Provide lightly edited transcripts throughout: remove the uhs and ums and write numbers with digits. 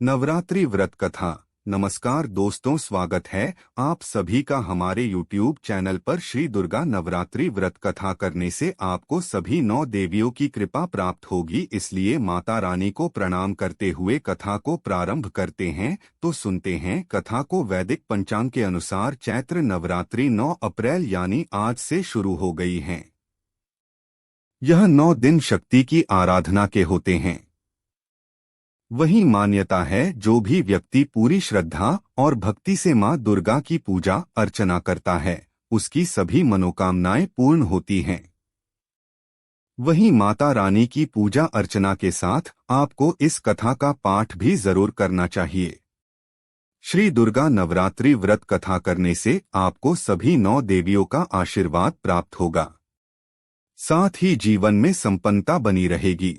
नवरात्रि व्रत कथा। नमस्कार दोस्तों, स्वागत है आप सभी का हमारे YouTube चैनल पर। श्री दुर्गा नवरात्रि व्रत कथा करने से आपको सभी 9 देवियों की कृपा प्राप्त होगी, इसलिए माता रानी को प्रणाम करते हुए कथा को प्रारंभ करते हैं। तो सुनते हैं कथा को। वैदिक पंचांग के अनुसार चैत्र नवरात्रि 9 अप्रैल यानी आज से शुरू हो गई है। यह 9 दिन शक्ति की आराधना के होते हैं। वही मान्यता है, जो भी व्यक्ति पूरी श्रद्धा और भक्ति से मां दुर्गा की पूजा अर्चना करता है, उसकी सभी मनोकामनाएं पूर्ण होती हैं। वही माता रानी की पूजा अर्चना के साथ आपको इस कथा का पाठ भी जरूर करना चाहिए। श्री दुर्गा नवरात्रि व्रत कथा करने से आपको सभी 9 देवियों का आशीर्वाद प्राप्त होगा, साथ ही जीवन में संपन्नता बनी रहेगी।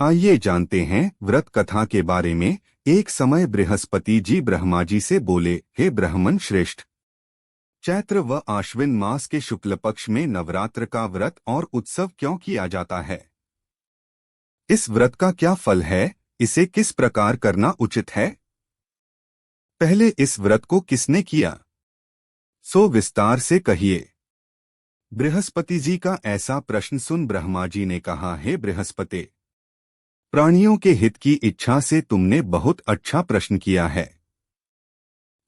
आइए जानते हैं व्रत कथा के बारे में। एक समय बृहस्पति जी ब्रह्मा जी से बोले, हे ब्राह्मण श्रेष्ठ, चैत्र व आश्विन मास के शुक्ल पक्ष में नवरात्र का व्रत और उत्सव क्यों किया जाता है? इस व्रत का क्या फल है? इसे किस प्रकार करना उचित है? पहले इस व्रत को किसने किया, सो विस्तार से कहिए। बृहस्पति जी का ऐसा प्रश्न सुन ब्रह्मा जी ने कहा, हे बृहस्पति, प्राणियों के हित की इच्छा से तुमने बहुत अच्छा प्रश्न किया है।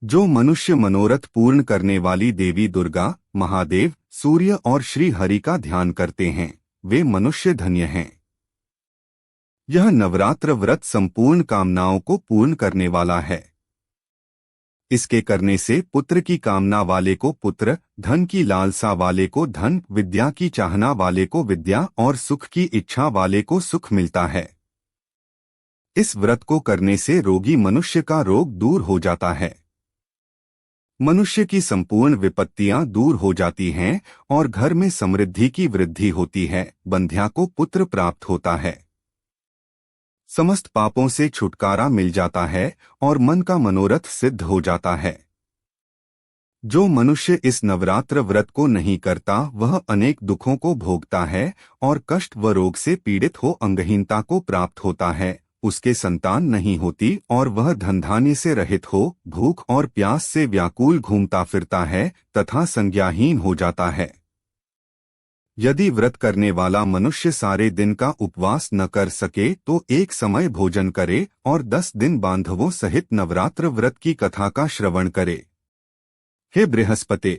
जो मनुष्य मनोरथ पूर्ण करने वाली देवी दुर्गा, महादेव, सूर्य और श्री हरि का ध्यान करते हैं, वे मनुष्य धन्य हैं। यह नवरात्र व्रत संपूर्ण कामनाओं को पूर्ण करने वाला है। इसके करने से पुत्र की कामना वाले को पुत्र, धन की लालसा वाले को धन, विद्या की चाहना वाले को विद्या और सुख की इच्छा वाले को सुख मिलता है। इस व्रत को करने से रोगी मनुष्य का रोग दूर हो जाता है, मनुष्य की संपूर्ण विपत्तियां दूर हो जाती हैं और घर में समृद्धि की वृद्धि होती है। बंध्या को पुत्र प्राप्त होता है, समस्त पापों से छुटकारा मिल जाता है और मन का मनोरथ सिद्ध हो जाता है। जो मनुष्य इस नवरात्र व्रत को नहीं करता, वह अनेक दुखों को भोगता है और कष्ट व रोग से पीड़ित हो अंगहीनता को प्राप्त होता है। उसके संतान नहीं होती और वह धन धान्य से रहित हो, भूख और प्यास से व्याकुल घूमता फिरता है तथा संज्ञाहीन हो जाता है। यदि व्रत करने वाला मनुष्य सारे दिन का उपवास न कर सके तो एक समय भोजन करे और 10 दिन बांधवों सहित नवरात्र व्रत की कथा का श्रवण करे। हे बृहस्पति,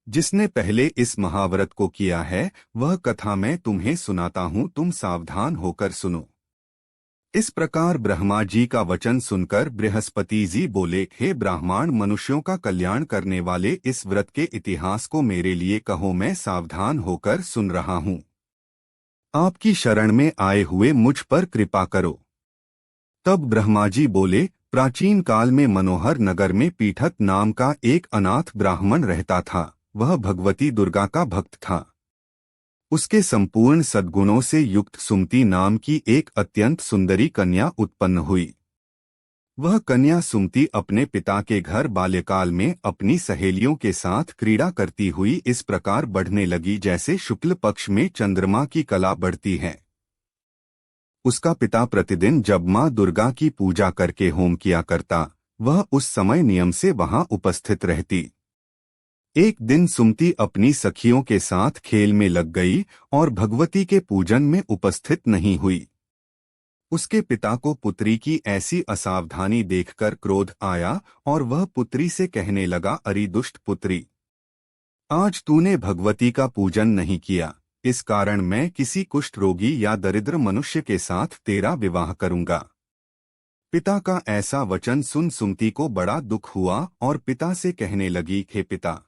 जिसने पहले इस महाव्रत को किया है, वह कथा मैं तुम्हें सुनाता हूँ, तुम सावधान होकर सुनो। इस प्रकार ब्रह्मा जी का वचन सुनकर बृहस्पति जी बोले, हे ब्राह्मण, मनुष्यों का कल्याण करने वाले इस व्रत के इतिहास को मेरे लिए कहो, मैं सावधान होकर सुन रहा हूँ। आपकी शरण में आए हुए मुझ पर कृपा करो। तब ब्रह्मा जी बोले, प्राचीन काल में मनोहर नगर में पीठक नाम का एक अनाथ ब्राह्मण रहता था। वह भगवती दुर्गा का भक्त था। उसके संपूर्ण सद्गुणों से युक्त सुमति नाम की एक अत्यंत सुंदरी कन्या उत्पन्न हुई। वह कन्या सुमति अपने पिता के घर बाल्यकाल में अपनी सहेलियों के साथ क्रीड़ा करती हुई इस प्रकार बढ़ने लगी, जैसे शुक्ल पक्ष में चंद्रमा की कला बढ़ती है। उसका पिता प्रतिदिन जब मां दुर्गा की पूजा करके होम किया करता, वह उस समय नियम से वहां उपस्थित रहती। एक दिन सुमति अपनी सखियों के साथ खेल में लग गई और भगवती के पूजन में उपस्थित नहीं हुई। उसके पिता को पुत्री की ऐसी असावधानी देखकर क्रोध आया और वह पुत्री से कहने लगा, अरे दुष्ट पुत्री, आज तूने भगवती का पूजन नहीं किया, इस कारण मैं किसी कुष्ठ रोगी या दरिद्र मनुष्य के साथ तेरा विवाह करूंगा। पिता का ऐसा वचन सुन सुमति को बड़ा दुख हुआ और पिता से कहने लगी, हे पिता,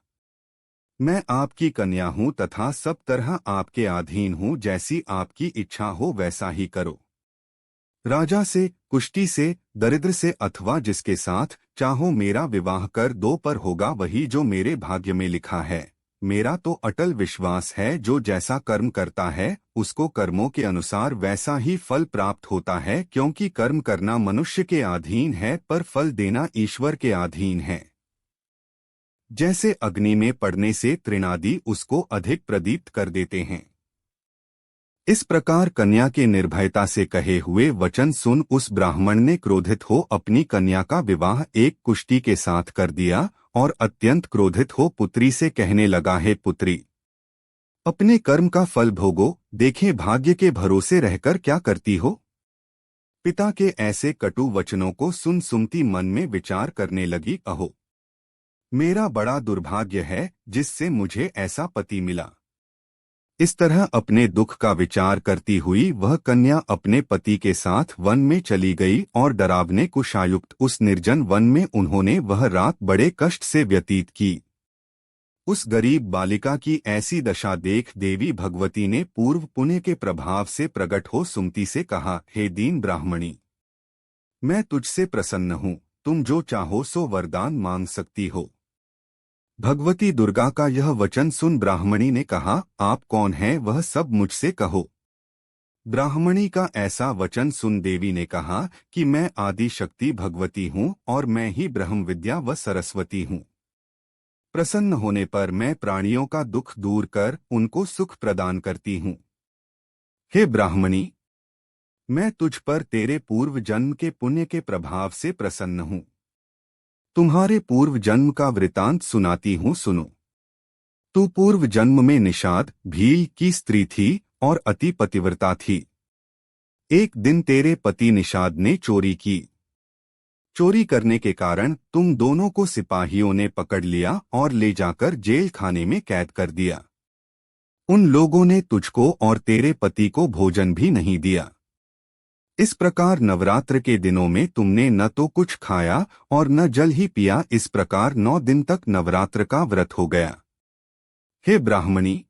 मैं आपकी कन्या हूँ तथा सब तरह आपके अधीन हूँ, जैसी आपकी इच्छा हो वैसा ही करो। राजा से, कुष्टी से, दरिद्र से अथवा जिसके साथ चाहो मेरा विवाह कर दो, पर होगा वही जो मेरे भाग्य में लिखा है। मेरा तो अटल विश्वास है, जो जैसा कर्म करता है उसको कर्मों के अनुसार वैसा ही फल प्राप्त होता है, क्योंकि कर्म करना मनुष्य के अधीन है पर फल देना ईश्वर के अधीन है। जैसे अग्नि में पड़ने से तृणादि उसको अधिक प्रदीप्त कर देते हैं, इस प्रकार कन्या के निर्भयता से कहे हुए वचन सुन उस ब्राह्मण ने क्रोधित हो अपनी कन्या का विवाह एक कुष्टी के साथ कर दिया और अत्यंत क्रोधित हो पुत्री से कहने लगा, हे पुत्री, अपने कर्म का फल भोगो, देखें भाग्य के भरोसे रहकर क्या करती हो। पिता के ऐसे कटु वचनों को सुन सुमति मन में विचार करने लगी, अहो, मेरा बड़ा दुर्भाग्य है जिससे मुझे ऐसा पति मिला। इस तरह अपने दुख का विचार करती हुई वह कन्या अपने पति के साथ वन में चली गई और डरावने कुशायुक्त उस निर्जन वन में उन्होंने वह रात बड़े कष्ट से व्यतीत की। उस गरीब बालिका की ऐसी दशा देख देवी भगवती ने पूर्व पुण्य के प्रभाव से प्रकट हो सुमति से कहा, हे दीन ब्राह्मणी, मैं तुझसे प्रसन्न हूँ, तुम जो चाहो सो वरदान मांग सकती हो। भगवती दुर्गा का यह वचन सुन ब्राह्मणी ने कहा, आप कौन हैं वह सब मुझसे कहो। ब्राह्मणी का ऐसा वचन सुन देवी ने कहा कि मैं आदि शक्ति भगवती हूँ और मैं ही ब्रह्म विद्या व सरस्वती हूँ। प्रसन्न होने पर मैं प्राणियों का दुख दूर कर उनको सुख प्रदान करती हूँ। हे ब्राह्मणी, मैं तुझ पर तेरे पूर्व जन्म के पुण्य के प्रभाव से प्रसन्न हूँ। तुम्हारे पूर्व जन्म का वृतांत सुनाती हूँ, सुनो। तू पूर्व जन्म में निषाद भील की स्त्री थी और अति पतिव्रता थी। एक दिन तेरे पति निषाद ने चोरी की। चोरी करने के कारण तुम दोनों को सिपाहियों ने पकड़ लिया और ले जाकर जेल खाने में कैद कर दिया। उन लोगों ने तुझको और तेरे पति को भोजन भी नहीं दिया। इस प्रकार नवरात्र के दिनों में तुमने न तो कुछ खाया और न जल ही पिया। इस प्रकार 9 दिन तक नवरात्र का व्रत हो गया। हे ब्राह्मणी,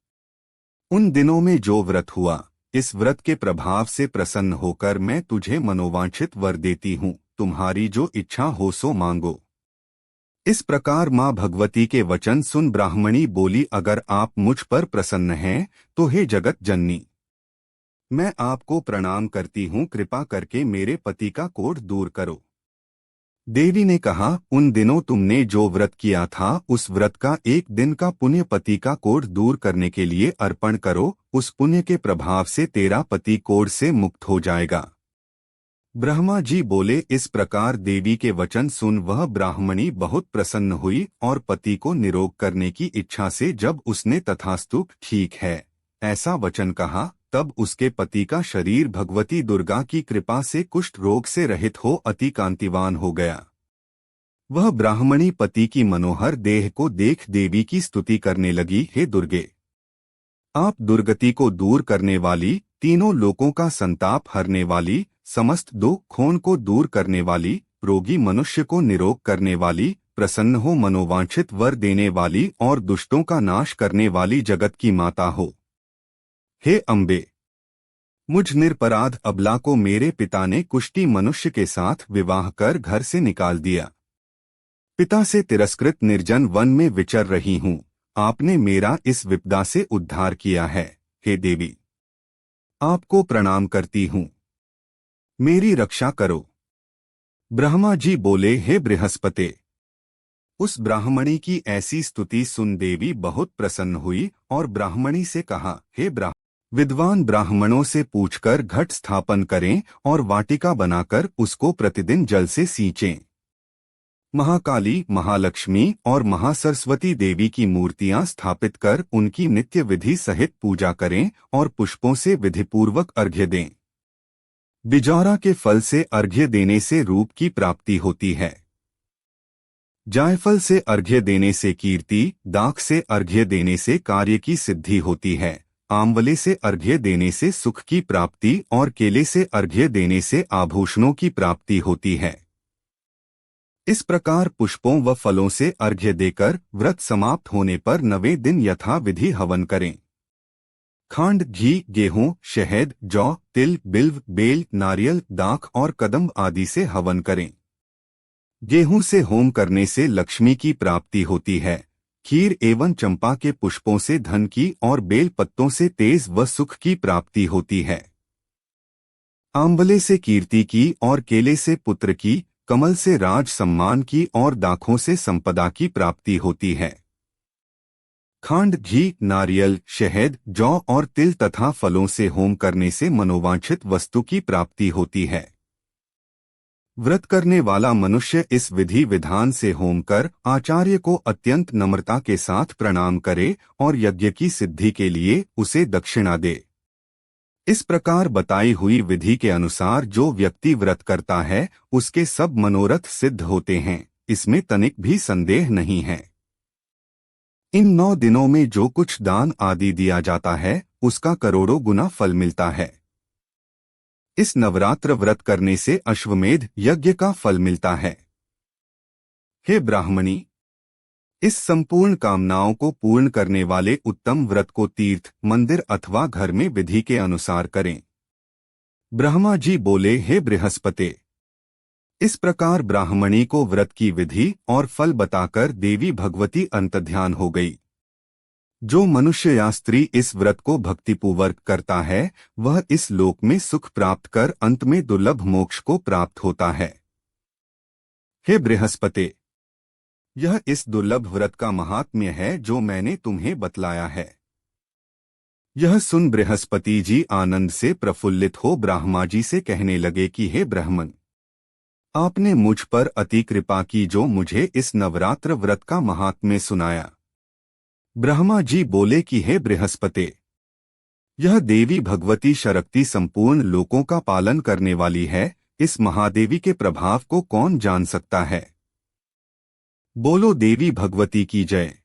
उन दिनों में जो व्रत हुआ, इस व्रत के प्रभाव से प्रसन्न होकर मैं तुझे मनोवांछित वर देती हूँ। तुम्हारी जो इच्छा हो सो मांगो। इस प्रकार माँ भगवती के वचन सुन ब्राह्मणी बोली, अगर आप मुझ पर प्रसन्न हैं तो हे जगत जननी, मैं आपको प्रणाम करती हूँ, कृपा करके मेरे पति का कोढ़ दूर करो। देवी ने कहा, उन दिनों तुमने जो व्रत किया था उस व्रत का एक दिन का पुण्य पति का कोढ़ दूर करने के लिए अर्पण करो। उस पुण्य के प्रभाव से तेरा पति कोढ़ से मुक्त हो जाएगा। ब्रह्मा जी बोले। इस प्रकार देवी के वचन सुन वह ब्राह्मणी बहुत प्रसन्न हुई और पति को निरोग करने की इच्छा से जब उसने तथास्तु ठीक है ऐसा वचन कहा, तब उसके पति का शरीर भगवती दुर्गा की कृपा से कुष्ठ रोग से रहित हो अति कांतिवान हो गया। वह ब्राह्मणी पति की मनोहर देह को देख देवी की स्तुति करने लगी, हे दुर्गे, आप दुर्गति को दूर करने वाली, तीनों लोकों का संताप हरने वाली, समस्त दुखों को दूर करने वाली, रोगी मनुष्य को निरोग करने वाली, प्रसन्न हो मनोवांछित वर देने वाली और दुष्टों का नाश करने वाली जगत की माता हो। हे अम्बे, मुझ निरपराध अबला को मेरे पिता ने कुष्टी मनुष्य के साथ विवाह कर घर से निकाल दिया। पिता से तिरस्कृत निर्जन वन में विचर रही हूँ। आपने मेरा इस विपदा से उद्धार किया है। हे देवी, आपको प्रणाम करती हूँ, मेरी रक्षा करो। ब्रह्मा जी बोले, हे बृहस्पति। उस ब्राह्मणी की ऐसी स्तुति सुन देवी बहुत प्रसन्न हुई और ब्राह्मणी से कहा, हे विद्वान ब्राह्मणों से पूछकर घट स्थापन करें और वाटिका बनाकर उसको प्रतिदिन जल से सींचें। महाकाली, महालक्ष्मी और महासरस्वती देवी की मूर्तियां स्थापित कर उनकी नित्य विधि सहित पूजा करें और पुष्पों से विधिपूर्वक अर्घ्य दें। बिजौरा के फल से अर्घ्य देने से रूप की प्राप्ति होती है। जायफल से अर्घ्य देने से कीर्ति, दाख से अर्घ्य देने से कार्य की सिद्धि होती है, आंवले से अर्घ्य देने से सुख की प्राप्ति और केले से अर्घ्य देने से आभूषणों की प्राप्ति होती है। इस प्रकार पुष्पों व फलों से अर्घ्य देकर व्रत समाप्त होने पर 9वें दिन यथा विधि हवन करें। खांड, घी, गेहूं, शहद, जौ, तिल, बिल्व, बेल, नारियल, दाख और कदम्ब आदि से हवन करें। गेहूं से होम करने से लक्ष्मी की प्राप्ति होती है। खीर एवं चंपा के पुष्पों से धन की और बेल पत्तों से तेज व सुख की प्राप्ति होती है। आंवले से कीर्ति की और केले से पुत्र की, कमल से राज सम्मान की और दाखों से संपदा की प्राप्ति होती है। खांड, घी, नारियल, शहद, जौ और तिल तथा फलों से होम करने से मनोवांछित वस्तु की प्राप्ति होती है। व्रत करने वाला मनुष्य इस विधि विधान से होम कर आचार्य को अत्यंत नम्रता के साथ प्रणाम करे और यज्ञ की सिद्धि के लिए उसे दक्षिणा दे। इस प्रकार बताई हुई विधि के अनुसार जो व्यक्ति व्रत करता है उसके सब मनोरथ सिद्ध होते हैं, इसमें तनिक भी संदेह नहीं है। इन 9 दिनों में जो कुछ दान आदि दिया जाता है उसका करोड़ों गुना फल मिलता है। इस नवरात्र व्रत करने से अश्वमेध यज्ञ का फल मिलता है। हे ब्राह्मणी, इस संपूर्ण कामनाओं को पूर्ण करने वाले उत्तम व्रत को तीर्थ, मंदिर अथवा घर में विधि के अनुसार करें। ब्रह्मा जी बोले, हे बृहस्पति। इस प्रकार ब्राह्मणी को व्रत की विधि और फल बताकर देवी भगवती अंतर्ध्यान हो गई। जो मनुष्य या स्त्री इस व्रत को भक्तिपूर्वक करता है वह इस लोक में सुख प्राप्त कर अंत में दुर्लभ मोक्ष को प्राप्त होता है। हे बृहस्पति, यह इस दुर्लभ व्रत का महात्म्य है जो मैंने तुम्हें बतलाया है। यह सुन बृहस्पति जी आनंद से प्रफुल्लित हो ब्रह्मा जी से कहने लगे कि हे ब्राह्मण, आपने मुझ पर अति कृपा की जो मुझे इस नवरात्र व्रत का महात्म्य सुनाया। ब्रह्मा जी बोले कि हे बृहस्पति, यह देवी भगवती शक्ति संपूर्ण लोकों का पालन करने वाली है, इस महादेवी के प्रभाव को कौन जान सकता है। बोलो देवी भगवती की जय।